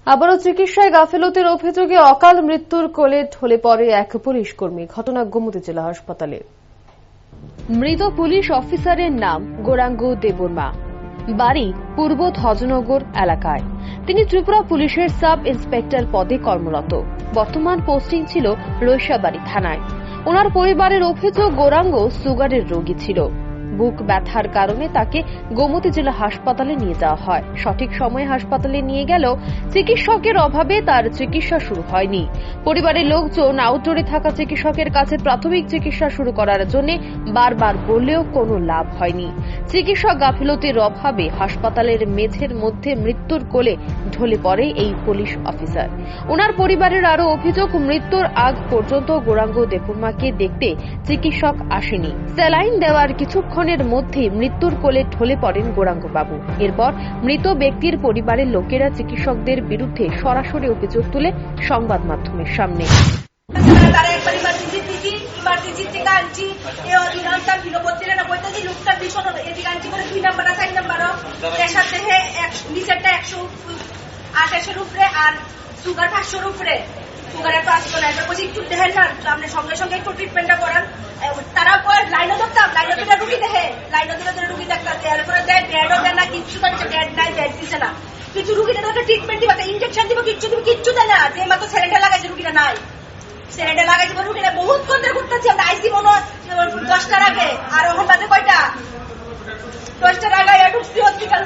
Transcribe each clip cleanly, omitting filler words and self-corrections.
আবারও চিকিৎসায় গাফিলতির অভিযোগে অকাল মৃত্যুর কোলে ঢলে পড়ে এক পুলিশ কর্মী। ঘটনা গোমতী জেলা হাসপাতালে। মৃত পুলিশ অফিসারের নাম গৌরাঙ্গ দেববর্মা, বাড়ি পূর্ব ধজনগর এলাকায়। তিনি ত্রিপুরা পুলিশের সাব ইন্সপেক্টর পদে কর্মরত। বর্তমান পোস্টিং ছিল রৈশাবাড়ি থানায়। ওনার পরিবারের অভিযোগ, গৌরাঙ্গ সুগারের রোগী ছিল। বুক ব্যথার কারণে তাকে গোমতী জেলা হাসপাতালে নিয়ে যাওয়া হয়। সঠিক সময়ে হাসপাতালে নিয়ে গেলেও চিকিৎসকের অভাবে তার চিকিৎসা শুরু হয়নি। পরিবারের লোকজন আউটডোরে থাকা চিকিৎসকের কাছে প্রাথমিক চিকিৎসা শুরু করার জন্য বারবার বললেও কোনো লাভ হয়নি। চিকিৎসক গাফিলতির অভাবে হাসপাতালের মেঝের মধ্যে মৃত্যুর কোলে ঢলে পড়ে এই পুলিশ অফিসার। ওনার পরিবারের আরও অভিযোগ, মৃত্যুর আগ পর্যন্ত গৌরাঙ্গ দেববর্মাকে দেখতে চিকিৎসক আসেনি। স্যালাইন দেওয়ার কিছুক্ষণের মধ্যে মৃত্যুর কোলে ঢলে পড়েন গৌরাঙ্গ বাবু। এরপর মৃত ব্যক্তির পরিবারের লোকেরা চিকিৎসকদের বিরুদ্ধে সরাসরি অভিযোগ তুলে সংবাদ মাধ্যমের সামনে। সঙ্গে সঙ্গে একটু ট্রিটমেন্টটা করান। তারা লাইনও ধরতাম, লাইনও দিলে রুগী দেখে, লাইনও দিলে রুগী দেখতাম, এরপরে দেয় ব্যাডও দেয় না, কিচ্ছু করছে, ব্যাড নাই, ব্যাড দিচ্ছে না। কিছু রুগীটা ট্রিটমেন্ট দিব, ইঞ্জেকশন দিব, কিচ্ছু দেয় না। যে মাত্র স্যালেন্ডার লাগাইছে রুগীটা নাই, স্যালেন্ডার লাগাইছে রুগীটা বহুত কন্দের করতেছি আমরা। আইসি মনে 10টার আগে, আর ওখান বাদে কয়টা 10টার আগে ঢুকছি হসপিটাল,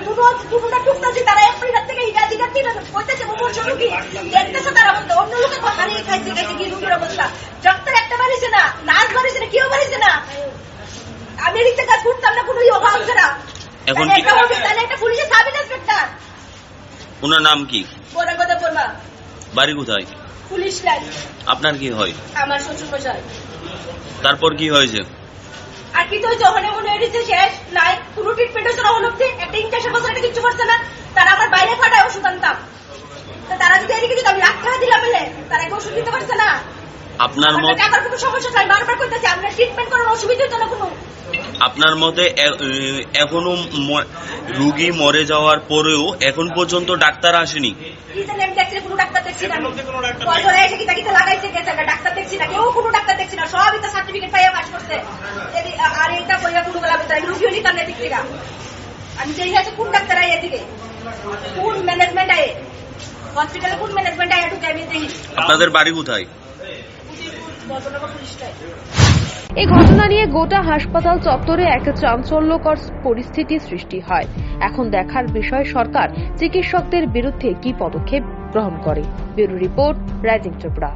দুটোটা ঢুকতেছি। তারা এপ্রিল থেকে হিগাজিগার দিন কইতেছে রুগী দেখতেছে, তারা অন্য লোকের কথা নিয়ে খাইছে কি রুগীর অবস্থা। ডাক্তার একটা বাড়িছে না, নার্স বাড়িছে না, কেউ বাড়িছে না। আমি এদিকে কাজ করতাম না কোনো অভাব ছাড়া। এখন একটা পুলিশের সাব ইন্সপেক্টর। ওনার নাম কি? গৌরাঙ্গ দেববর্মা। বাড়ি কোথায়? Police line. আপনার কি হয়? আমার শ্বশুর মশাই। তারপর কি হয়েছে? আর কি তো যখন মনে হয়েছে শেষ নাই, পুরো ট্রিটমেন্ট হচ্ছে না, হলো একটা ইঞ্জেকশন বসে একটা কিছু করছে না। তারা আমার বাইরে ফাটায় ওষুধ আনতাম, তারা যদি এদিকে যদি আমি 1 লাখ টাকা দিলাম বলে তারা কি ওষুধ দিতে পারছে না। আপনার মতে টাকার কোনো সমস্যা নাই, বারবার কইতেছি আপনার ট্রিটমেন্ট করার অসুবিধা হতো না কোনো। আপনার মতে এখনো রোগী মরে যাওয়ার পরেও এখন পর্যন্ত ডাক্তার আসেনি? কি জানি, আমি দেখছি কোনো ডাক্তার দেখছি না। পয়সা এসে কিতা লাগাইছে গেছে, ডাক্তার দেখছি না, কেউ কোনো ডাক্তার দেখছি না। সবই তো সার্টিফিকেট পাইয়া পাস করছে। আর এটা পয়সা কোনো গেলা বেতন রুগী হলি তার দিক থেকে আমি চাই আছে কোন ডাক্তার আয় এদিকে, কোন ম্যানেজমেন্ট আয় হসপিটালে, কোন ম্যানেজমেন্ট আয় ঢুকে আমি দেখি। আপনাদের বাড়ি কোথায়? এই ঘটনা নিয়ে গোটা হাসপাতাল চত্বরে এক চাঞ্চল্যকর পরিস্থিতি সৃষ্টি হয়। এখন দেখার বিষয় সরকার চিকিৎসকদের বিরুদ্ধে কি পদক্ষেপ গ্রহণ করে। Bureau report, rising Tripura.